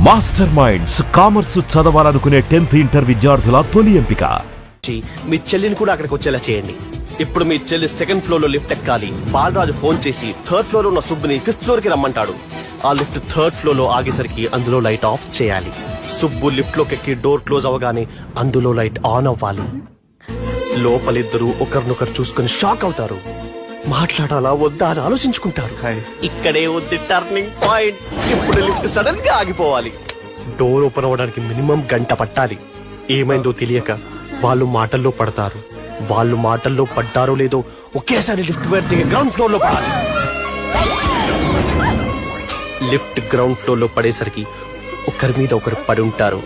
Master minds commerce చదవాలనుకునే 10th inter విద్యార్థుల తొలి ఎంపిక. మీ చెల్లిని కూడా అక్కడికి వచ్చేలా చేయండి. ఇప్పుడు మీ చెల్లి 2nd ఫ్లోర్ లో లిఫ్ట్ ఎక్కాలి. బాలరాజు ఫోన్ చేసి 3rd ఫ్లోర్ లో ఉన్న సుబ్బుని 5th ఫ్లోర్ కి రమ్మంటాడు. ఆ లిఫ్ట్ 3rd ఫ్లోర్ లో ఆగేసరికి అందులో లైట్ ఆఫ్ చేయాలి. సుబ్బు లిఫ్ట్ లోకి ఎక్కి డోర్ క్లోజ్ అవగానే అందులో లైట్ ఆన్ అవ్వాలి. లోపలిద్దరూ ఒకరినొకరు చూసుకుని షాక్ అవుతారు. మాట్లాడాలా వద్దా అని ఆలోచించుకుంటారు. ఇక్కడే ఉంది టర్నింగ్ పాయింట్. ఇప్పుడు లిఫ్ట్ సడన్ గా ఆగిపోవాలి. డోర్ ఓపెన్ అవ్వడానికి మినిమం గంట పట్టాలి. ఏమైందో తెలియక వాళ్ళు మాటల్లో పడతారు. వాళ్ళు మాటల్లో పడ్డారో లేదో ఒకేసారి లిఫ్ట్ దిగి గ్రౌండ్ ఫ్లోర్ లో పడాలి. లిఫ్ట్ గ్రౌండ్ ఫ్లోర్ లో పడేసరికి ఒకరి మీద ఒకరు పడి ఉంటారు.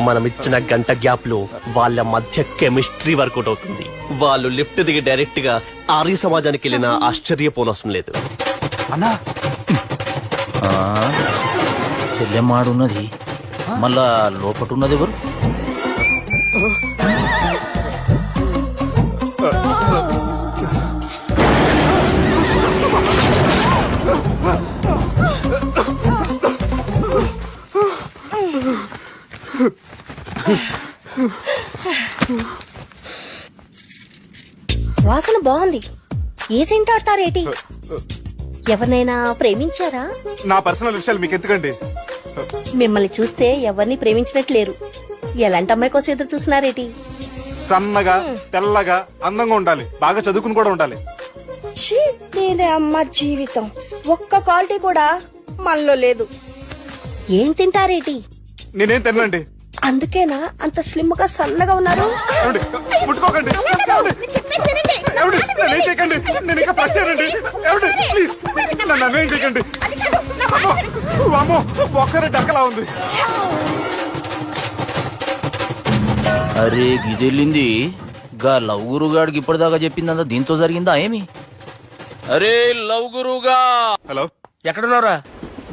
మనం ఇచ్చిన గంట గ్యాప్ లో వాళ్ళ మధ్య కెమిస్ట్రీ వర్కౌట్ అవుతుంది. వాళ్ళు లిఫ్ట్ దిగి డైరెక్ట్ గా ఆర్య సమాజానికి వెళ్ళినా ఆశ్చర్యపోనవసరం లేదు. అన్నా చెల్లెమ్మాడున్నది మళ్ళా లోపటున్నది ఎవరు? వాసన బాగుంది. ఏ సెంట్ ఆడతారేటి? ఎవరినైనా ప్రేమించారా? నా పర్సనల్ విషయాలు మీకు ఎందుకండి? మిమ్మల్ని చూస్తే ఎవరిని ప్రేమించినట్లేరు. ఎలాంటి అమ్మాయి కోసం ఎదురు చూస్తున్నారేటి? సన్నగా తెల్లగా అందంగా ఉండాలి, బాగా చదువుకుని కూడా ఉండాలి. నేనే అమ్మ జీవితం ఒక్క క్వాలిటీ కూడా మనలో లేదు. ఏం తింటారేటి? నేనేం తినండి. అందుకేనా అంత స్లిమ్ గా సన్నగా ఉన్నారు? ముట్టుకోకండి, నేనేం చేయకండి. నేను ఇంకా ఫ్రెష్ అయ్యానండి. ప్లీజ్ నన్ను ఏం చేయకండి. ఒక్కరే డక్కలా ఉంది. అరే గిదెళ్ళింది గా లవ్ గురుగాడికి ఇప్పటిదాకా చెప్పిందంతా దీంతో జరిగిందా ఏమి? అరే లవ్ గురుగా, హలో, ఎక్కడున్నారా?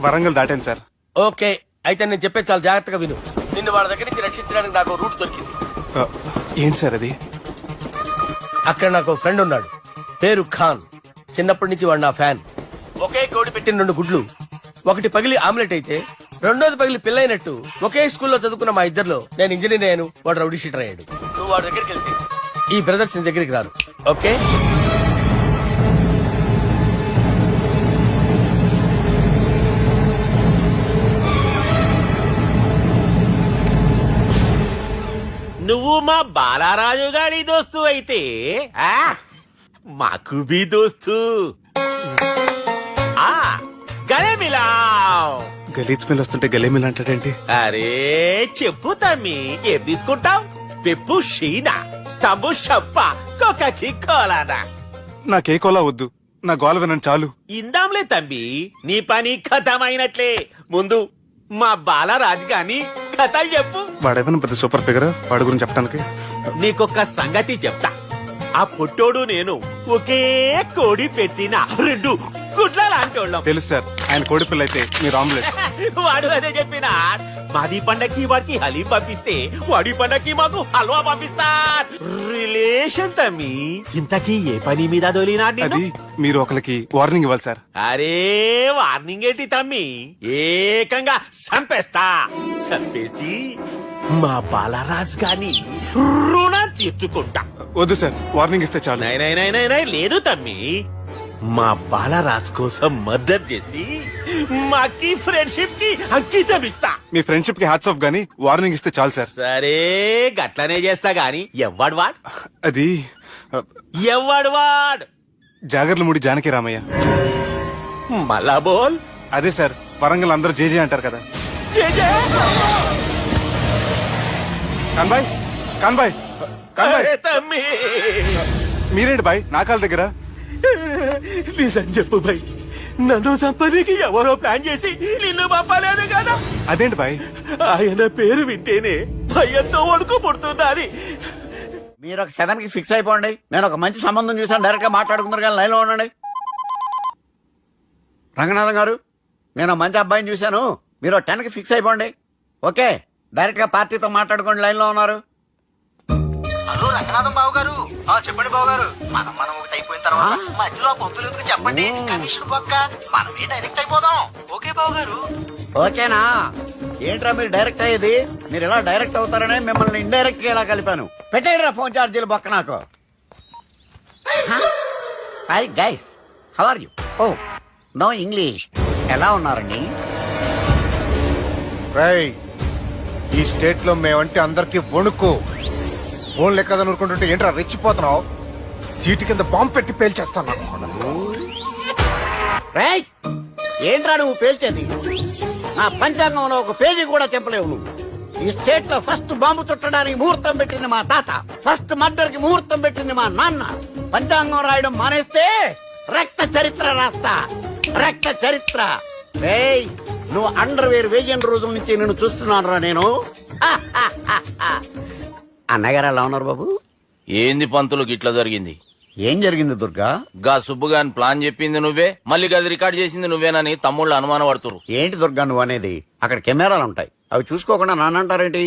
వరంగల్ దాటాను సార్. ఓకే, అయితే నేను చెప్పే చాలా జాగ్రత్తగా విను. నిన్ను వాళ్ళ దగ్గర నుంచి రక్షించడానికి నాకు రూట్ దొరికింది. ఏంటి సార్ అది? అక్కడ నాకు ఫ్రెండ్ ఉన్నాడు, పేరు ఖాన్. చిన్నప్పటి నుంచి వాడు నా ఫ్యాన్. ఒకే కోడి పెట్టిన 2 గుడ్లు, ఒకటి పగిలి ఆమ్లెట్ అయితే రెండోది పగిలి పిల్లైనట్టు ఒకే స్కూల్లో చదువుకున్న మా ఇద్దరిలో నేను ఇంజనీర్ అయ్యాను, వాడు రౌడీ షీటర్ అయ్యాడు. నువ్వు వాడి దగ్గరికి వెళ్తే ఈ బ్రదర్స్ నీ దగ్గరికి రారు. ఓకే, నువ్వు మా బాలారాజు గాడి దోస్తు అయితే మాకు బి దోస్తు. గలే మిలావ్. గలీజ్ స్మెల్ వస్తుంటే గలేమిల్ అంటాడేంటి? అరే చెప్పు తమ్మి, ఏం తీసుకుంటావ్? పెప్పు షీనా, తమ్ము షప్ప, కొకకి కోలానా? నాకే కోలా వద్దు, నా గోల వినండి చాలు. ఇందాంలే తమ్మి, నీ పని ఖతమైనట్లే. ముందు మా బాలరాజు గాని కథలు చెప్పు. వాడేమైనా పెద్ద సూపర్ ఫిగర్, వాడి గురించి చెప్పడానికి. నీకొక్క సంగతి చెప్తా. ఆ పుట్టోడు నేను ఒకే కోడి పెట్టిన 2 గుడ్ల లాంటోళ్ళం. తెలుసు సార్, ఆయన కోడి పిల్ల అయితే మీరు ఆమ్లెట్. వాడు అదే చెప్పిన. మాది పండక్కి వాడికి హలీం పంపిస్తే వాడి పండక్కి మాకు హల్వా పంపిస్తా. రిలేషన్ తమ్మి. ఇంతకీ ఏ పని మీద దొలినా? అది మీరు ఒకరికి వార్నింగ్ ఇవ్వాలి సార్. అరే వార్నింగ్ ఏంటి తమ్మి, ఏకంగా సంపేస్తా. సంపేసి మా బాలరాజ్ గాని రుణం తీర్చుకుంటా. వద్దు సార్, వార్నింగ్ ఇస్తే చాలు. నై లేదు తమ్మి, మా బాలరాజ్ కోసం మద్దతు చేసి మాకి ఫ్రెండ్షిప్ కి అంకితం ఇస్తా. మీ ఫ్రెండ్షిప్ కి హ్యాట్స్ ఆఫ్ గానీ వార్నింగ్ ఇస్తే చాలు సార్. సరే గట్లనే చేస్తా గాని ఎవ్వడు వాడ్? అది ఎవ్వడు వాడ్? జాగర్లమూడి జానకి రామయ్య. మళ్ళా బోల్. అదే సార్, వరంగల్ అందరూ జేజే అంటారు కదా. కాన్బాయ్, కాన్బాయ్, కాన్బాయ్. తమ్మి మీరేంటి బాయ్ నా కాళ్ళ దగ్గర? నిజం చెప్పు బై, నన్ను సంపదికి ఎవరో ప్లాన్ చేసి నిన్ను పంపలేదు కదా? అదేంటి బాయ్? ఆయన పేరు వింటేనే భయంతో వణుకు పుడుతున్నది. మీరు ఒక 7 కి ఫిక్స్ అయిపోండి. నేను ఒక మంచి సంబంధం చూసాను, డైరెక్ట్ గా మాట్లాడుకుందరు కానీ లైన్ లో ఉండండి. రంగనాథం గారు, నేను మంచి అబ్బాయిని చూశాను, మీరు 10 కి ఫిక్స్ అయిపోండి. ఓకే, డైరెక్ట్ గా పార్టీతో మాట్లాడుకోండి. లైన్ లో ఉన్నారు. హలో రంగనాథం బాబు గారు. చెప్పండి బాబు గారు. మనం ఒకటి అయిపోయిన తర్వాత మధ్యలో పొంతులు చెప్పండి. కమిషన్ పక్క మనమే డైరెక్ట్ అయిపోదాం. ఓకే బాబు గారు. ఓకేనా? ఏంట్రా మీరు డైరెక్ట్ అయ్యేది? మీరు ఇలా డైరెక్ట్ అవుతారనే మిమ్మల్ని ఇండైరెక్ట్ గా ఇలా కలిపాను. పెట్టేయరా ఫోన్ ఛార్జీలు బొక్క నాకు. Hi guys, how are you? Oh no English. ఎలా ఉన్నారండి? రేయ్, ఈ స్టేట్ లో మేమంటే అందరికి వణుకు. ఫోన్ లెక్క ఊరుకుంటుంటే ఏంట్రా రెచ్చిపోతున్నావు? సీటు కింద బాంబు పెట్టి పేల్చేస్తాను. రేయ్, ఏంట్రా నువ్వు పేల్చేది? నా పంచాంగంలో ఒక పేజీ కూడా తెంపలేవు నువ్వు. ఈ స్టేట్ లో ఫస్ట్ బాంబు చుట్టడానికి ముహూర్తం పెట్టింది మా తాత, ఫస్ట్ మర్డర్ కి ముహూర్తం పెట్టింది మా నాన్న. పంచాంగం రాయడం మానేస్తే రక్త చరిత్ర రాస్తా, రక్త చరిత్ర. రేయ్, నువ్వు అండర్ వేర్ వేయని రోజుల నుంచి నేను చూస్తున్నాను రా నేను. అన్నగారు ఎలా ఉన్నారు బాబు? ఏంది పంతులు గిట్లా జరిగింది? ఏం జరిగింది దుర్గా? గా సుబ్బుగాని ప్లాన్ చెప్పింది నువ్వే, మళ్ళీ గది రికార్డ్ చేసింది నువ్వేనని తమ్ముళ్ళు అనుమానం పడుతురు. ఏంటి దుర్గా నువ్వు అనేది? అక్కడ కెమెరాలు ఉంటాయి, అవి చూసుకోకుండా నానంటారేంటి?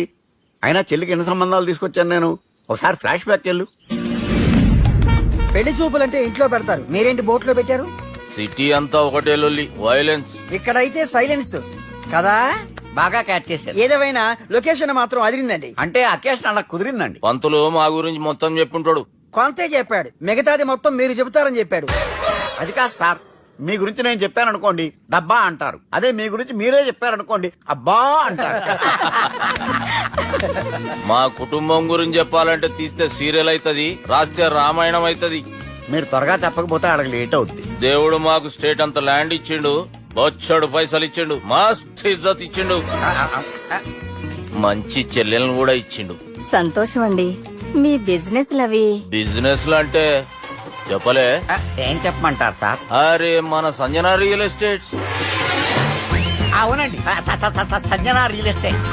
అయినా చెల్లికి ఎన్ని సంబంధాలు తీసుకొచ్చాను నేను. ఒకసారి ఫ్లాష్ బ్యాక్ వెళ్ళు. పెళ్లి చూపులంటే ఇంట్లో పెడతారు, మీరేంటి బోట్లో పెట్టారు? సిటీ అంతా ఒకటే లొల్లి, వైలెన్స్. ఇక్కడైతే సైలెన్స్ కదా. బాగా క్యాచ్ చేశారు. ఏదేమైనా లొకేషన్ మాత్రం అదిరిందండి. అంటే అకేషన్ అలా కుదిరిందండి. పంతులు మా గురించి మొత్తం చెప్పుంటాడు. కొంతే చెప్పాడు, మిగతాది మొత్తం మీరు చెబుతారని చెప్పాడు. అది కాదు సార్, మీ గురించి నేను చెప్పాను అనుకోండి డబ్బా అంటారు, అదే మీ గురించి మీరే చెప్పారనుకోండి అబ్బా అంటారు. మా కుటుంబం గురించి చెప్పాలంటే తీస్తే సీరియల్ అవుతుంది, రాస్తే రామాయణం అవుతుంది. మీరు త్వరగా చెప్పకపోతే అక్కడికి లేట్ అవుద్ది. దేవుడు మాకు స్టేట్ అంత ల్యాండ్ ఇచ్చిండు, బొచ్చడు పైసలు ఇచ్చిండు, మస్త్ ఇజ్జత్ ఇచ్చిండు, మంచి చెల్లెలను కూడా ఇచ్చిండు. సంతోషం అండి. మీ బిజినెస్ లవి బిజినెస్ అంటే చెప్పలే. ఏం చెప్పమంటారు సార్? అరే మన సంజన రియల్ ఎస్టేట్స్. అవునండి, Sanjana real estate,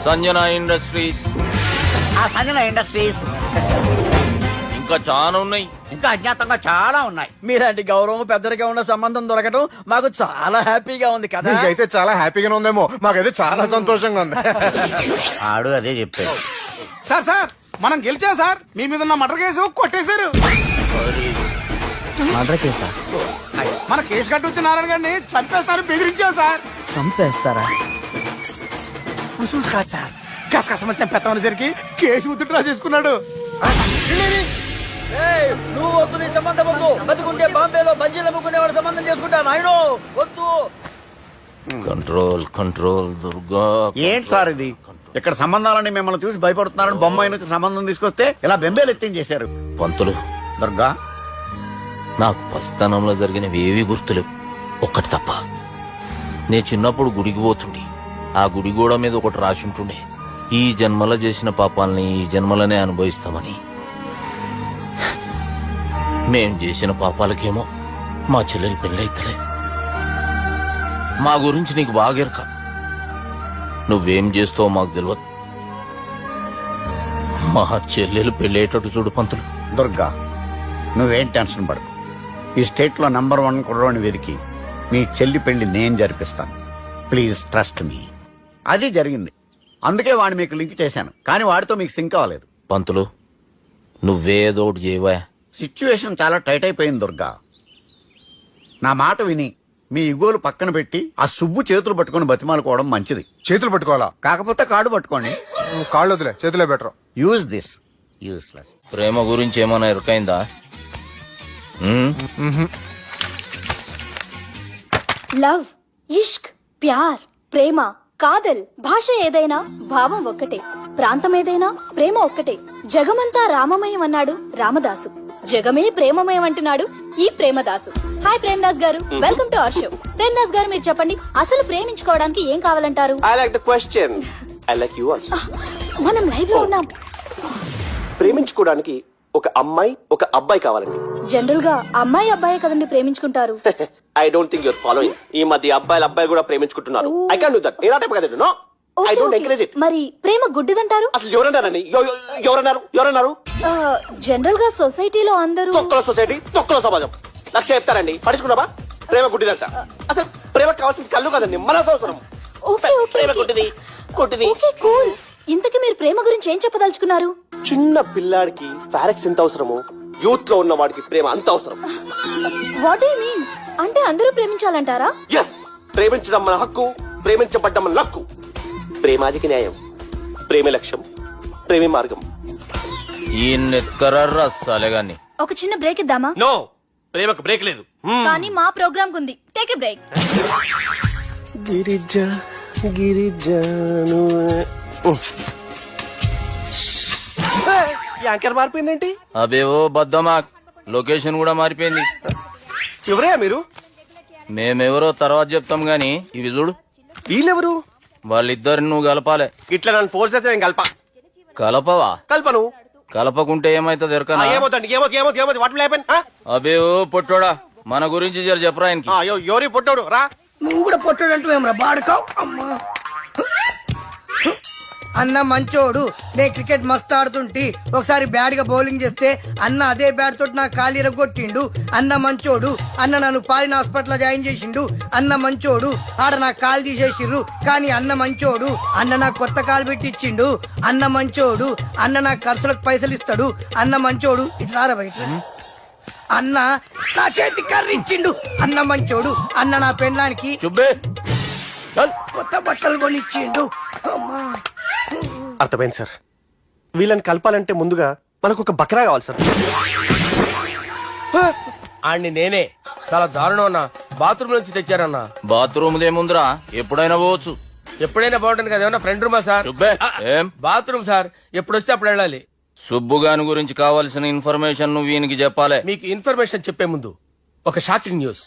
Sanjana industries, Sanjana industries, ఇంకా చాలా ఉన్నాయి. ఇంకా అజ్ఞాతంగా చాలా ఉన్నాయి. మీలాంటి గౌరవం పెద్దరిగా ఉన్న సంబంధం దొరకడం మాకు చాలా హ్యాపీగా ఉంది కదా. నీకైతే చాలా హ్యాపీగానే ఉందేమో, మాకైతే చాలా సంతోషంగా ఉంది. ఆడు అదే చెప్పాడు. సార్ సార్, మనం గెలిచాం సార్. మీ మీద ఉన్న మర్డర్ కేసు కొట్టేశారు. మద్రకేసా మన కేసు కట్టి వచ్చిన నారాయణ గారిని చంపేస్తారు బెదిరించాం సార్. చంపేస్తారా? చూసి కాదు సార్, కసకసమని చంపేస్తామనేసరికి కేసు విత్డ్రా చేసుకున్నాడు. నువ్వు వద్దు, నీ సంబంధం వద్దు. బతుకుంటే బాంబేలో బజ్జీలు అమ్ముకునే వాడు సంబంధం చేసుకుంటా నాయనో, వద్దు. Control control Durga. ఏంటి సార్ ఇది? ఇక్కడ సంబంధాలని మిమ్మల్ని చూసి భయపడుతున్నారని బొమ్మాయి నుంచి సంబంధం తీసుకొస్తే ఇలా బెంబేలు ఎత్తించేశారు. పంతులు, దుర్గా, నాకు పసితనంలో జరిగినవి ఏవి గుర్తులేవు, ఒక్కటి తప్ప. నేను చిన్నప్పుడు గుడికి పోతుండే, ఆ గుడి గోడ మీద ఒకటి రాసి ఉంటుండే, ఈ జన్మలో చేసిన పాపాలని ఈ జన్మలనే అనుభవిస్తామని. మేం చేసిన పాపాలకేమో మా చెల్లెలు పెళ్ళైతలే. మా గురించి నీకు బాగెరక, నువ్వేం చేస్తావో మాకు తెలియదు. మా చెల్లెలు పెళ్ళేటట్టు చూడు పంతులు. దుర్గా, నువ్వేం టెన్షన్ పడకు. ఈ స్టేట్ లో నంబర్ 1 కుర్రోని వెతికి మీ చెల్లి పెళ్లి నేను జరిపిస్తాను. Please trust me. అది జరిగింది, అందుకే వాడిని మీకు లింక్ చేశాను, కానీ వాడితో మీకు సింక్ అవ్వలేదు. పంతులు, నువ్వేదో ఒకటి చేయవా. సిచ్యువేషన్ చాలా టైట్ అయిపోయింది దుర్గా. నా మాట విని మీ ఇగోలు పక్కన పెట్టి ఆ సుబ్బు చేతులు పట్టుకుని బతిమాలుకోవడం మంచిది. చేతులు పట్టుకోవాలా? కాకపోతే కాడు పట్టుకోండి. కాళ్ళు వదిలే, చేతులే బెటర్. Use this. యూస్లెస్. ప్రేమ గురించి ఏమైనా ఎరుకైందా? లవ్, ఇష్క్, ప్యార్, ప్రేమ, కాదల్, భాష ఏదైనా భావం ఒక్కటే, ప్రాంతం ఏదైనా ప్రేమ ఒక్కటే. జగమంతా రామమయం అన్నాడు రామదాసు, జగమే ప్రేమమయం అంటున్నాడు ఈ ప్రేమదాసు. హాయ్ ప్రేమదాస్ గారు, welcome to our show. Premadasa గారు, మీరు చెప్పండి, అసలు ప్రేమించుకోవడానికి ఏం కావాలంటారు? I like the question. I like you also. మనం లైవ్ లో ఉన్నాం. ప్రేమించుకోవడానికి ఒక అమ్మాయి ఒక అబ్బాయి కావాలండి. జనరల్ గా అమ్మాయి అబ్బాయి కదండి ప్రేమించుకుంటారు. I don't think your following. ఈ మధ్య అబ్బాయిలు కూడా ప్రేమించుకుంటున్నారు. I can't do that. నేను ఆ టైప్ కదండి. No, I don't encourage it. మరి ప్రేమ గుడ్డిదంటారు? అసలు ఎవరన్నారండి? ఎవరన్నారు? జనరల్ గా సొసైటీలో అందరూ తొక్కల సొసైటీ, తొక్కల సమాజం లక్ష చెప్తారండి. పడుచుకున్నావా? ప్రేమ గుడ్డిదంట. అసలు ప్రేమ కావాల్సింది కళ్ళు కదండి, మనసు అవసరం. ప్రేమ గుడ్డిది. Okay, cool. ఇంతకీ మీరు ప్రేమ గురించి ఏం చెప్పదలుచుకున్నారు? చిన్న పిల్లాడికి ఫారెక్స్ ఎంత అవసరమో యూత్ లో ఉన్న వాడికి ప్రేమ అంత అవసరం. What you mean? అంటే అందరూ ప్రేమించాలంటారా? ఎస్, ప్రేమించడం మన హక్కు, ప్రేమించబడ్డం లక్కు. ప్రేమాజికి న్యాయం, ప్రేమే లక్ష్యం, ప్రేమే మార్గం. ఈ నెత్కరర్రా సాలెగాన్ని. ఒక చిన్న బ్రేక్ ఇద్దామా? నో, ప్రేమకు బ్రేక్ లేదు. కానీ మా ప్రోగ్రామ్ ఉంది. Take a break. గిరిజ గిరిజను యాంకర్ మారిపోయిందేంటి? అబేవో బద్దమాక్, లొకేషన్ కూడా మారిపోయింది. ఎవరయ్యా మీరు? మేమెవరో తర్వాత చెప్తాం గాని ఇవి చూడు. వీళ్ళెవరు? వాళ్ళిద్దరిని నువ్వు కలపాలే. ఇట్లా నన్ను ఫోర్స్ చేస్తే నేను కలపవా? కల్పను. కలపకుంటే ఏమైతుంది ఎరకనా? ఏమవుతుంది ఏమవుతుంది ఏమవుతుంది వాటి లేపన్. అబేవో పొట్టోడా, మన గురించి జర చెప్పరా ఆయనకి. ఎవరి పొట్టాడు రా. నువ్వు కూడా పొట్టాడంటూ ఏమరా బాడుకావు. అమ్మా అన్న మంచోడు. నేను క్రికెట్ మస్తు ఆడుతుంటి. ఒకసారి బ్యాట్ గా బౌలింగ్ చేస్తే అన్న అదే బ్యాట్ తోటి నా కాలు ఇరగొట్టిండు. అన్న మంచోడు. అన్న నన్ను పాలిన హాస్పిటల్ జాయిన్ చేసిండు. అన్న మంచోడు. ఆడ నా కాలు తీసేసిండ్రు కానీ అన్న మంచోడు. అన్న నాకు కొత్త కాలు పెట్టిచ్చిండు. అన్న మంచోడు. అన్న నాకు ఖర్చులకు పైసలు ఇస్తాడు. అన్న మంచోడు. ఇట్లా బయట అన్న నా చేతి కర్రీ ఇచ్చిండు. అన్న మంచోడు. అన్న నా పెళ్ళానికి చుబ్బే కొత్త బట్టలు కొనిచ్చిండు. అమ్మా అర్థమైంది సార్. వీళ్ళని కలపాలంటే ముందుగా మనకు ఒక బక్రా కావాలి సార్. ఆడిని నేనే చాలా దారుణం అన్నా. బాత్రూమ్ నుంచి తెచ్చారన్నా. బాత్రూమ్ దేముందిరా, ఎప్పుడైనా పోవచ్చు. ఎప్పుడైనా బాగుంటుంది కదా. ఏమన్నా ఫ్రెండ్ రూమా సార్? చుబ్బే ఏం బాత్రూమ్ సార్, ఎప్పుడు వస్తే అప్పుడు వెళ్ళాలి. సుబ్బుగాని గురించి కావాల్సిన ఇన్ఫర్మేషన్ నువ్వు వీనికి చెప్పాలే. మీకు ఇన్ఫర్మేషన్ చెప్పే ముందు ఒక షాకింగ్ న్యూస్.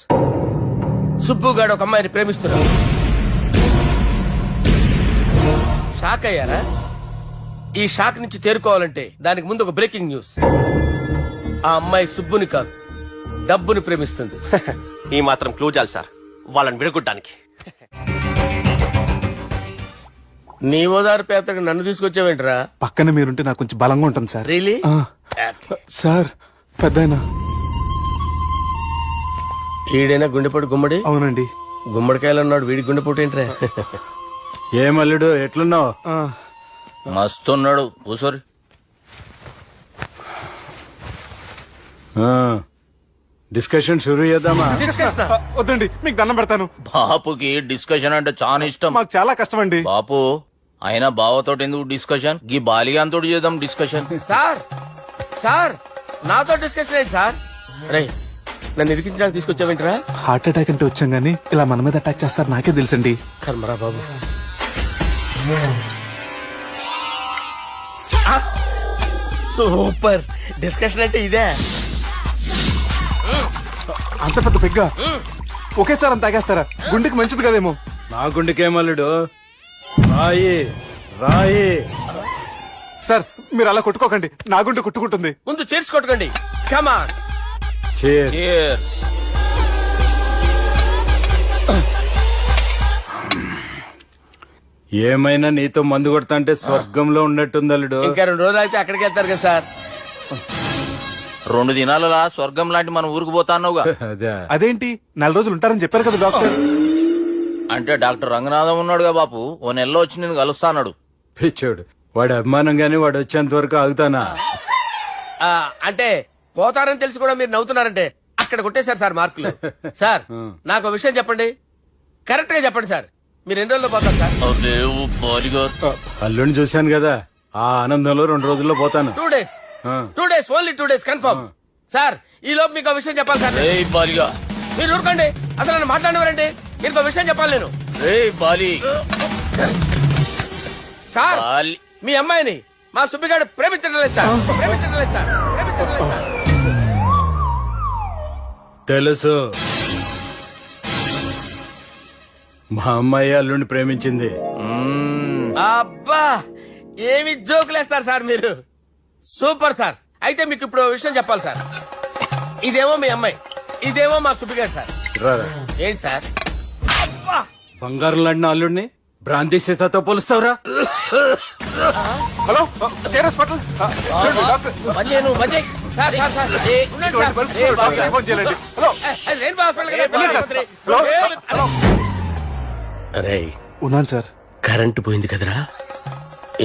సుబ్బుగాడు ఒక అమ్మాయిని ప్రేమిస్తున్నాడు. షాక్ అయ్యారా? ఈ షాక్ నుంచి తేరుకోవాలంటే దానికి ముందు ఒక బ్రేకింగ్ న్యూస్. ఆ అమ్మాయి సుబ్బుని కాదు, డబ్బుని ప్రేమిస్తుంది. ఈ మాత్రం క్లూ చాలు సార్ వాళ్ళని విడగొట్టడానికి. నీ ఓదారు పేదకి నన్ను తీసుకొచ్చావేంట్రా? పక్కన మీరుంటే నాకు కొంచెం బలంగా ఉంటుంది సార్. రియలీ? సార్ పెద్దయినా. ఈడైనా గుండెపోటు గుమ్మడి? అవునండి. గుమ్మడికాయలు అన్నాడు, వీడి గుండెపోటు ఏంట్రా? ఏమల్లుడు ఎట్లున్నావు? మస్తున్నాడు కూసోరి. డిస్కషన్ షురూ చేద్దామా? వద్దండి, మీకు దండం పెడతాను. బాపుకి డిస్కషన్ అంటే చాలా ఇష్టం. మాకు చాలా కష్టం అండి. బాపు అయినా బావతోటి ఎందుకు డిస్కషన్? గీ బాలిగాంతో చేద్దాం డిస్కషన్. సార్ సార్ నాతో డిస్కషన్ ఏంటి సార్? రే నన్ను ఇరికించడానికి తీసుకొచ్చావేంట్రా? హార్ట్ అటాక్ అంటే వచ్చాం గానీ ఇలా మన మీద అటాక్ చేస్తారు నాకే తెలుసండి. కర్మరా బాబు. సూపర్ డిస్కషన్ అంటే ఇదే. అంత పెద్ద పెగ్గ ఒకేసారి అంత తాగేస్తారా? గుండెకి మంచిది కదేమో. నా గుండెకేమల్లుడు రాయి రాయి. సార్ మీరు అలా కొట్టుకోకండి, నా గుండె కొట్టుకుంటుంది. ముందు చేర్చి కొట్టుకోండి. కమాన్. Cheers. ఏమైనా నీతో మందు కొడతా అంటే స్వర్గంలో ఉన్నట్టుంది అల్లుడు. ఇంకా 2 రోజులు అయితే అక్కడికి వెళ్తారు కదా సార్. 2 దినాలలా స్వర్గం లాంటి మన ఊరికి పోతాన్నావుగా. అదేంటి 4 రోజులు ఉంటారని చెప్పారు కదా డాక్టర్. అంటే డాక్టర్ రంగనాథం ఉన్నాడుగా బాపు, ఓ నెలలో వచ్చి నేను కలుస్తాన్నాడు. పిచ్చోడు, వాడి అభిమానం గాని వాడు వచ్చేంత వరకు ఆగుతానా? అంటే పోతారని తెలిసి కూడా మీరు నవ్వుతున్నారంటే అక్కడ కొట్టేశారు సార్ మార్కులు. సార్ నాకు ఒక విషయం చెప్పండి, కరెక్ట్ గా చెప్పండి సార్. మీరు ఎన్ని రోజుల్లో పోతారు సార్? అల్లుడిని చూశాను కదా, ఆ ఆనందంలో 2 రోజుల్లో పోతాను. 2 days. 2 days, only 2 days confirm. Sir ఈ లోపు మీకు ఒక విషయం చెప్పాలి సార్. బాలిగా మీరు ఊరుకోండి, అసలు నన్ను మాట్లాడేవారండి. మీకు ఒక విషయం చెప్పాలి నేను. బాలి సార్ మీ అమ్మాయిని మా సుబ్బిగాడు ప్రేమించడం లేదు సార్. ప్రేమించడం లేదు సార్. ప్రేమించడం లేదు సార్. తెలుసు, మా అమ్మాయి అల్లుడిని ప్రేమించింది. అబ్బా ఏమి జోకులేస్తారు సార్ మీరు. Super sir. అయితే మీకు ఇప్పుడు ఓ విషయం చెప్పాలి సార్. ఇదేమో మీ అమ్మాయి, ఇదేమో మా సుబ్బిగాడు సార్. ఏంటి సార్? అబ్బా బంగారం లాంటి అల్లుడిని భ్రాంతి సీతతో పోలుస్తావురా? Hello hospital. Sir sir sir ఉండండి సార్. అరే ఉన్నాను సార్. కరెంటు పోయింది కదరా.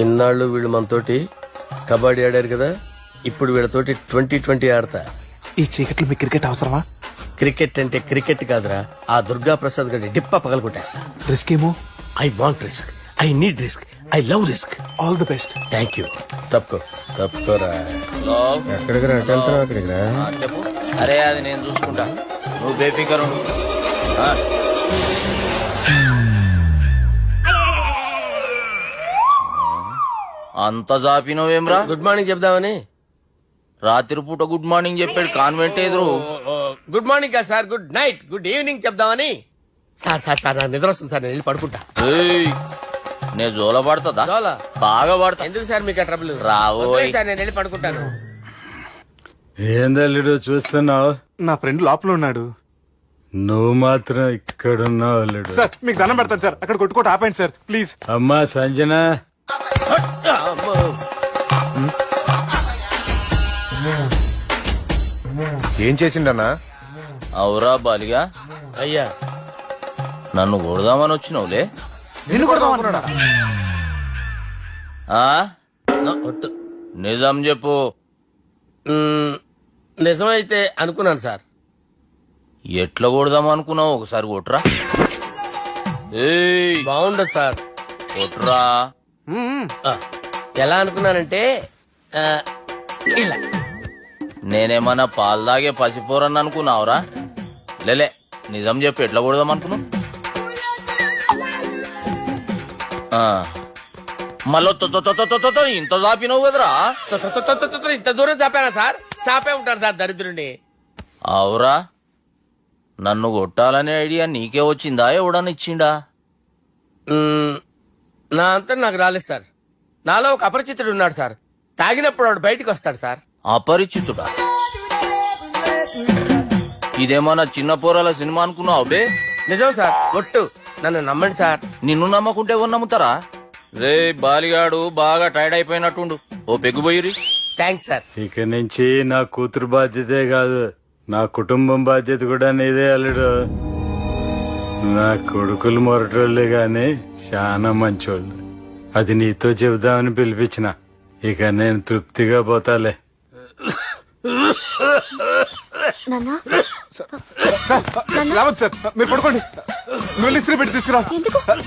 ఇన్నాళ్ళు వీళ్ళు మనతోటి కబడ్డీ ఆడారు కదా, ఇప్పుడు వీళ్ళతోటి 2020 ఆడతా. ఈ చీకట్లో మీ క్రికెట్ అవసరమా? క్రికెట్ అంటే క్రికెట్ కాదురా, ఆ దుర్గా ప్రసాద్ గడి డిప్ప పగలగొట్టేస్తా. రిస్క్ ఏమో. I want risk, I need risk, I love risk. All the best. Thank you. తప్పుకోరా. హలో ఎక్కడికి రా? అక్కడికి రా. చెప్పు. అరే అది నేను చూసుకుంటా, నువ్వు బేఫికర్ ఉండు. అంత జాపినవేమ్రా? గుడ్ మార్నింగ్ చెప్దామని. రాత్రి పూట గుడ్ మార్నింగ్ చెప్పాడు కాన్వెంట్ ఎదురు. గుడ్ మార్నింగ్ కాదు sir, good night, good evening చెప్దామని. సార్ సార్ సార్ నాకు నిద్ర వస్తుంది సార్, నేను వెళ్ళి పడుకుంటా. ఏయ్, నే జోల పడుతుందా? జోల? బాగా పడతా. ఎందుకు సార్ మీకు ట్రబుల్? రావోయ్. వదిలేయ్ సార్, నేను వెళ్ళి పడుకుంటాను. ఏందల్లుడు చూస్తున్నావు? నా ఫ్రెండ్ లోపల ఉన్నాడు. నువ్వు మాత్రం ఇక్కడున్నావు అల్లుడు. సార్ మీకు దండం పెడతాను సార్, అక్కడ కొట్టుకోట ఆపండి సార్ ప్లీజ్. అమ్మా సంజన, ఏం చేసిండన్నా? అవురా బాలిగా, అయ్యా నన్ను కొడదామని వచ్చినావులే. నిన్ను కొడదాం అనుకున్నాడా? ఆ? నిజం చెప్పు. నిజమైతే అనుకున్నాను సార్. ఎట్లా కొడదాం అనుకున్నావు? ఒకసారి కొట్రా. ఏయ్, బాగుండదు సార్. కొట్రా. ఆ, ఎలా అనుకున్నానంటే ఆ, ఇలా. నేనేమన్నా పాలు తాగే పసిపోరని అనుకున్నావురా? లేలే, నిజం చెప్పు, ఎట్లా కొడదాం అనుకున్నావు? మళ్ళీ ఇంత చాపినావు కదరా? ఇంత దూరం చాపానా సార్? చాపే ఉంటాను సార్ దరిద్రుడిని. అవురా, నన్ను కొట్టాలనే ఐడియా నీకే వచ్చిందా? ఎవడన్నా ఇచ్చిండా? నా అంతా నాకు రాలేదు సార్. నాలో ఒక అపరిచితుడు ఉన్నాడు సార్. తాగినప్పుడు వాడు బయటికి వస్తాడు సార్. అపరిచితుడా? ఇదేమన్నా చిన్న పోరాల సినిమా అనుకున్నావు బే? నిజం సార్, ఒట్టు, నన్ను నమ్మండి సార్. నిన్ను నమ్మకుంటే ఎవరు నమ్ముతారా? రే బాలిగాడు బాగా టైర్డ్ అయిపోయినట్టుండు, ఓ పెగ్గుబోయిరి. Thanks sir. ఇక నుంచి నా కూతురు బాధ్యతే కాదు, నా కుటుంబం బాధ్యత కూడా నీదే అల్లుడు. నా కొడుకులు మొరటోళ్ళే గాని చాలా మంచోళ్ళు. అది నీతో చెబుదామని పిలిపించిన. ఇక నేను తృప్తిగా పోతాలే. రావద్దు సార్, మీరు పడుకోండి. నువ్వు ఇస్త్రీ పెట్టి తీసుకురా.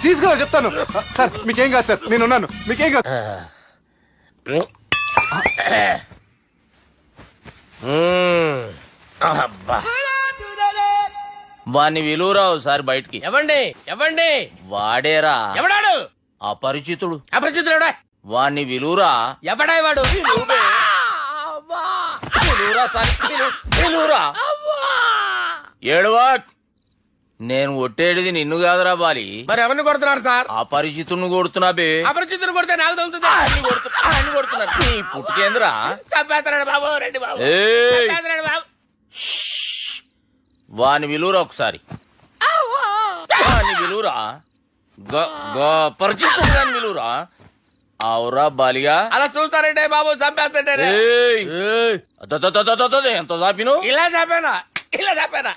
తీసుకురా చెప్తాను. సార్ మీకేం కాదు సార్, నేను ఉన్నాను, మీకేం కాదు. వాణ్ణి విలువరావు సార్ బయటికి. ఎవండి ఎవండి? వాడేరా. ఎవడాడు? అపరిచితుడు. అపరిచితుడు ఎవడా? వాణ్ణి విలువరా. ఎవడా వాడు? విలువరా సార్, విలువరా. ఏడవా, నేను కొట్టేడిది నిన్ను కాదురా బాలి. మరి ఎవరిని కొడుతున్నారు సార్? అపరిచితుడిని కొడుతున్నా బే. అపరిచితుడు కొడితే నాకు తగులుతుందా? కొడుతున్నా నీ పుట్టుకేంద్రా? చంపేస్తున్నాడు బాబు, రండి బాబు. ఏయ్, చంపేస్తున్నాడు బాబు. వాని విలువరా ఒకసారి. వాని విలువరా. పరిచితుడు అని విలువరా. అవురా బాలిగా. అలా చూస్తారంటే బాబు, చంపేస్తాడే. ఏయ్, ఎంత చాపిను? ఇలా చంపానా? ఇలా చంపానా?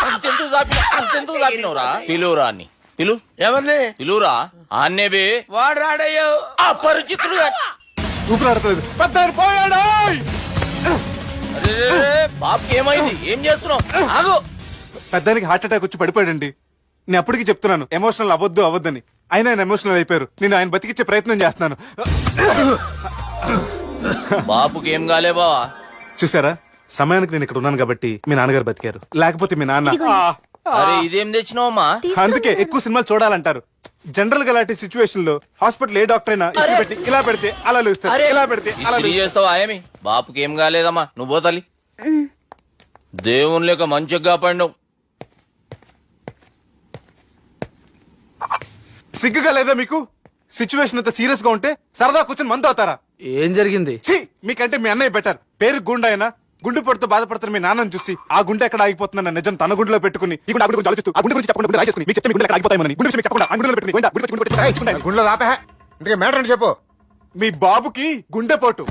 అంతెందుకు చాపినవురా? పిలువురా అని పిలు. ఎవరిని పిలువురా. ఆన్నే బే. వాడు రాడయ్యో. అపరిచితుడు. ఊపిరాడతలేదు. పెద్దాయన పోయాడు. బాబుకి ఏమైంది? ఏం చేస్తున్నావు? ఆగు. పెద్దానికి హార్ట్ అటాక్ వచ్చి పడిపోయాడండి. నేను అప్పటికి చెప్తున్నాను ఎమోషనల్ అవ్వద్దని. అయినా ఆయన ఎమోషనల్ అయిపోయారు. నేను ఆయన బతికిచ్చే ప్రయత్నం చేస్తున్నాను. బాబుకి ఏం కాలే బావా? చూసారా, సమయానికి నేను ఇక్కడ ఉన్నాను కాబట్టి మీ నాన్నగారు బతికారు. లేకపోతే మీ నాన్న. అరే ఇదేం తెచ్చినావమ్మా? అందుకే ఎక్కువ సినిమాలు చూడాలంటారు. జనరల్ గా అలాంటి సిచ్యువేషన్ లో హాస్పిటల్ ఏ డాక్టర్ అయినా ఇస్త్రీ పెట్టి ఇలా పెడితే అలా లూస్తారు, ఇలా పెడితే అలా ఇస్త్రీ చేస్తావా ఏమి? బాపుకి ఏం కాలేదమ్మా, నువ్వు పోతలి. దేవుని లేక మంచిగా పడినావు. సిగ్గుగా లేదా మీకు? సిచ్యువేషన్ అంత సీరియస్ గా ఉంటే సరదా కూర్చొని మందు అవుతారా? ఏం జరిగింది? మీకంటే మీ అన్నయ్య బెటర్. పేరు గుండె అయినా గుండె పొడితో బాధపడుతున్న మీ నాన్నని చూసి ఆ గుండె ఎక్కడ ఆగిపోతుందన్న నిజం తన గుండెలో పెట్టుకుని ఈ గుండె గురించి ఆలోచిస్తూ ఆ గుండె గురించి చెప్పకుండా గుండె రాజేసుకుని మీకు చెప్తే మీ గుండె ఎక్కడ ఆగిపోతాయని గుండె విషయం చెప్పకుండా ఆ గుండెలో పెట్టుకుని గుండెలో ఆపే. ఇందుకే మ్యాటర్ అని చెప్పు. మీ బాబుకి గుండెపోటు.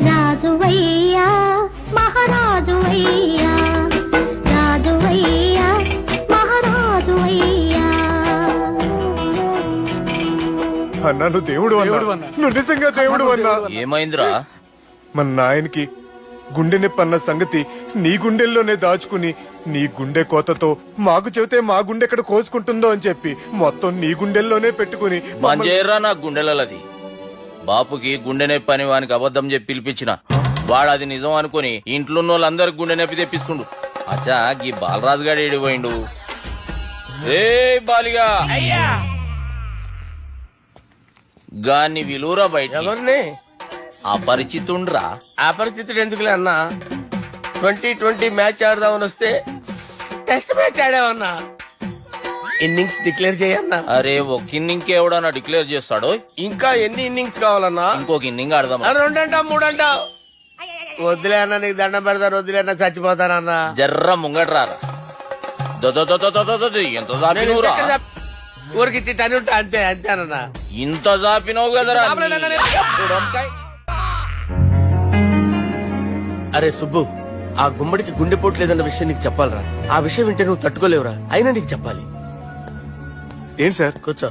రాజువయ్యా మహారాజువయ్యా, రాజువయ్యా మహారాజువయ్యా. అన్నా నువ్వు దేవుడు అన్నా, నువ్వు నిజంగా దేవుడు అన్నా. ఏమైందిరా? మన నాయనకి గుండె నొప్పి అన్న సంగతి నీ గుండెల్లోనే దాచుకుని నీ గుండె కోతతో మాకు చెబితే మా గుండె ఎక్కడ కోసుకుంటుందో అని చెప్పి మొత్తం నీ గుండెల్లోనే పెట్టుకుని మంజేరా నా గుండెలది. బాపుకి గుండె నొప్పి అని వానికి అబద్ధం చెప్పి పిలిపించిన వాడు అది నిజం అనుకుని ఇంట్లో వాళ్ళందరికి గుండె నొప్పి తెప్పిస్తుండు. అచ్చా గీ బాలరాజు గారు ఏడిపోయిండు. రే బాలిగా అయ్యా గాన్ని విలువరా బయట ఎవరిని అపరిచితుండ్రా. అపరిచితుడు ఎందుకులే అన్నా 2020 మ్యాచ్ ఆడదామని వస్తే టెస్ట్ మ్యాచ్ ఆడామన్నా. ఇన్నింగ్స్ డిక్లేర్ చేయన్నా. అరే ఒక ఇన్నింగ్ ఎవడన్నా డిక్లేర్ చేస్తాడో? ఇంకా ఎన్ని ఇన్నింగ్స్ కావాలన్నా? ఇంకొక ఇన్నింగ్ ఆడదాం. 2 అంటావు 3 అంటావు. వద్దులే అన్న, నీకు దండం పెడతాను. వద్దులే అన్న, చచ్చిపోతానన్నా. జర్ర ముంగట్రా. ఎంత జాపినవురా? ఊరికి టని ఉంటా అంతే అంతేనన్నా. ఇంత జాపినవు కదరా. అరే సుబ్బు, ఆ గుమ్మడికి గుండెపోటు లేదన్న విషయం నీకు చెప్పాలరా. ఆ విషయం వింటే నువ్వు తట్టుకోలేవురా. అయినా నీకు చెప్పాలి. ఏంటి సార్ కూర్చో.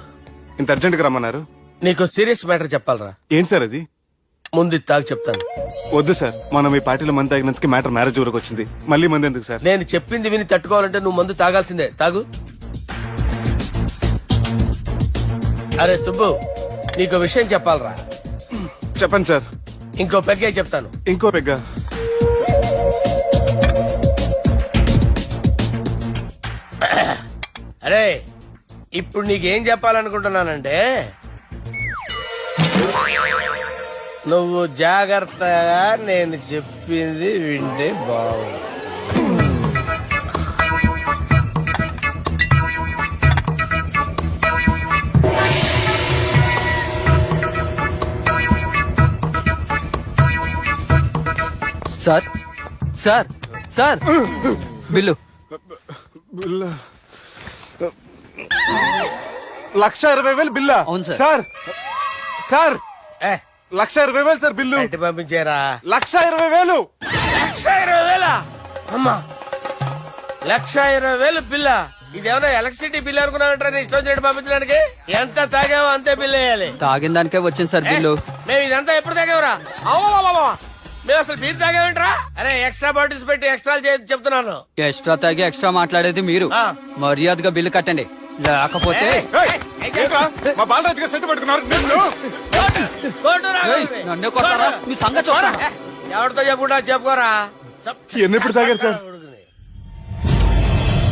ఇంత అర్జెంట్ గా రమ్మన్నారు? నీకు సీరియస్ మ్యాటర్ చెప్పాలరా. ఏంటి సార్ అది? ముందు ఇది తాగు చెప్తాను. వద్దు సార్, మనం ఈ పార్టీలో మంది తాగినందుకు మ్యాటర్ మ్యారేజ్ వరకు వచ్చింది. మళ్ళీ మంది ఎందుకు సార్? నేను చెప్పింది విని తట్టుకోవాలంటే నువ్వు మందు తాగాల్సిందే. తాగు. అరే సుబ్బు, నీకు విషయం చెప్పాలరా. చెప్పండి సార్. ఇంకో పెగ్గే చెప్తాను. ఇంకో పెగ్గ. అరే ఇప్పుడు నీకేం చెప్పాలనుకుంటున్నానంటే, నువ్వు జాగ్రత్తగా నేను చెప్పింది వింటే బాగుంది. సార్ సార్ సార్ బిల్లు 1,20,000 బిల్లా? అవును సార్. సార్ సార్ ఏ, 1,20,000 సార్ బిల్లు. బయట పంపించేరా. 1,20,000. 1,20,000 అమ్మా, 1,20,000 బిల్ల. ఇదేమన్నా ఎలక్ట్రిసిటీ బిల్ అనుకున్నామంటారా? నీ ఇష్టం చేయడం పంపించడానికి. ఎంత తాగామో అంతే బిల్ వేయాలి. తాగిన దానికే వచ్చింది సార్ బిల్లు. మేము ఇదంతా ఎప్పుడు తాగామరా? మేము అసలు బీర్ తాగామంటరా? అరే ఎక్స్ట్రా బాటిల్స్ పెట్టి ఎక్స్ట్రా చెప్తున్నాను. ఎక్స్ట్రా తాగి ఎక్స్ట్రా మాట్లాడేది మీరు. ఆ. మర్యాదగా బిల్లు కట్టండి, లేకపోతే ఏయ్, ఏంట్రా? మా బాలరాజు గారు సెట్ పట్టుకున్నారు. నన్నే కొడతారా? మీ సంగతి చూడరా? ఎవరితో చెప్పుకుంటా చెప్పుకోరా. ఎన్నెప్పుడు తాగారు సార్?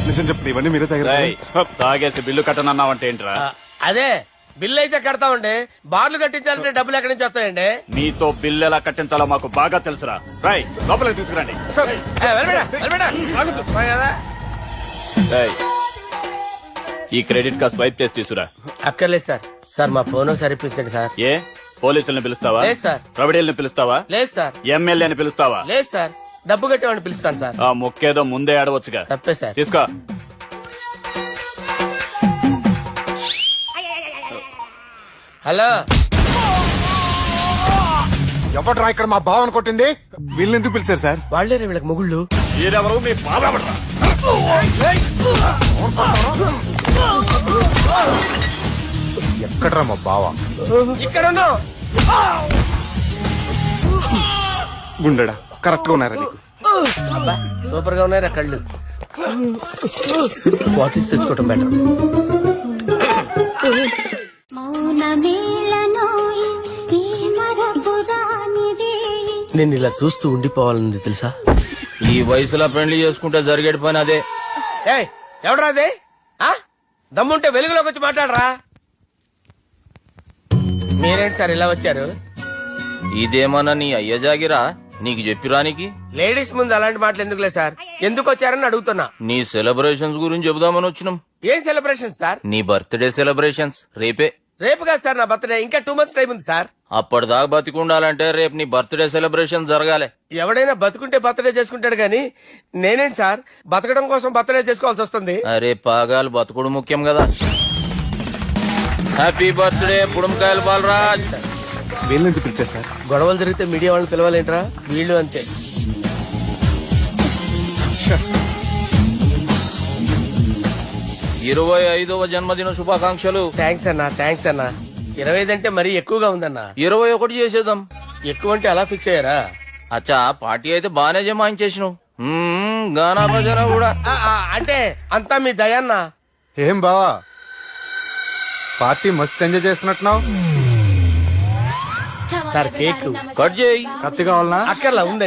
నిజం చెప్పండి, ఇవన్నీ మీరే తాగారు. తాగేసి బిల్లు కట్టనన్నావంటే ఏంట్రా? అదే బిల్లు అయితే కడతామండి. బార్లు కట్టించాలంటే డబ్బులు ఎక్కడి నుంచి వస్తాయండి? నీతో బిల్లు ఎలా కట్టించాలో మాకు బాగా తెలుసురా. రై లోపలికి తీసుకురండి. ఈ క్రెడిట్ కార్డ్ స్వైప్ చేసి తీసుకురా. అక్కర్లేదు సార్. సార్ మా ఫోన్ సరిపించండి సార్. ఏ పోలీసుల్ని పిలుస్తావా? లేదు సార్. ప్రొవిడీల్ని పిలుస్తావా? లేదు సార్. ఎమ్మెల్యేని పిలుస్తావా? లేదు సార్. డబ్బు కట్టేవాడిని పిలుస్తాను సార్. ఆ మొక్కేదో ముందే ఆడవచ్చుగా. తప్పే సార్. తీసుకో. హలో, ఎవడ్రా ఇక్కడ మా బావని కొట్టింది? వీళ్ళని ఎందుకు పిలిచారు సార్? వాళ్ళే వీళ్ళకి మొగుళ్ళు. మీరెవరు? మీ బాబా. ఎక్కడ్రా మా బావ? ఇక్కడ ఉన్నావు. గుండెడా కరెక్ట్ గా ఉన్నారా నీకు? అబ్బా, సూపర్ గా ఉన్నాయిరా కళ్ళు. బాటిల్స్ తెచ్చుకోవటం బెటర్. నేను ఇలా చూస్తూ ఉండిపోవాలని తెలుసా? ఈ వయసులో పెళ్లి చేసుకుంటే జరిగేటి పని అదే. ఏయ్, ఎవడరా అదే? ఆ? దమ్ముంటే వెలుగులోకి వచ్చి మాట్లాడరా. మీరేంటి సార్ ఇలా వచ్చారు? ఇదేమన్నా నీ అయ్య జాగిరా నీకు చెప్పిరానికి? లేడీస్ ముందు అలాంటి మాటలు ఎందుకులే సార్. ఎందుకు వచ్చారని అడుగుతున్నా. నీ సెలబ్రేషన్స్ గురించి చెబుదామని వచ్చినాం. ఏం సెలబ్రేషన్ సార్? నీ బర్త్డే సెలబ్రేషన్స్ రేపే. రేపు కాదు సార్ నా బర్త్డే. ఇంకా 2 months టైం ఉంది సార్. అప్పటిదాకా బతికుండాలంటే రేపు నీ బర్త్డే సెలబ్రేషన్ జరగాలి. ఎవడైనా బతుకుంటే బర్త్డే చేసుకుంటాడు గాని నేనేంటి సార్ బతకడం కోసం బర్త్డే చేసుకోవాల్సి వస్తుంది? అరే పాగాలు బతుకుడు ముఖ్యం కదా. హ్యాపీ బర్త్డే పుడంకాయలు బాలరాజ్. వీళ్ళని ఎందుకు పిలిచారు సార్? గొడవలు జరిగితే మీడియా వాళ్ళని పిలవాలేంట్రా? వీళ్ళు అంతే. 25వ జన్మదిన శుభాకాంక్షలు. థ్యాంక్స్ అన్నా, థ్యాంక్స్ అన్నా. 25 అంటే మరీ ఎక్కువగా ఉందన్నా. 21 చేసేద్దాం. ఎక్కువ అంటే అలా ఫిక్స్ అయ్యారా? అచ్చా పార్టీ అయితే బాగానే జమాయించేసినావు గానా బజారా కూడా అంటే అంతా మీ దయన్న. ఏం బావా పార్టీ మస్తు ఎంజాయ్ చేస్తున్నట్టున్నావు. సార్ కేక్ కట్ చేయి. కత్తి కావాలనా? అక్కర్లా ఉంది.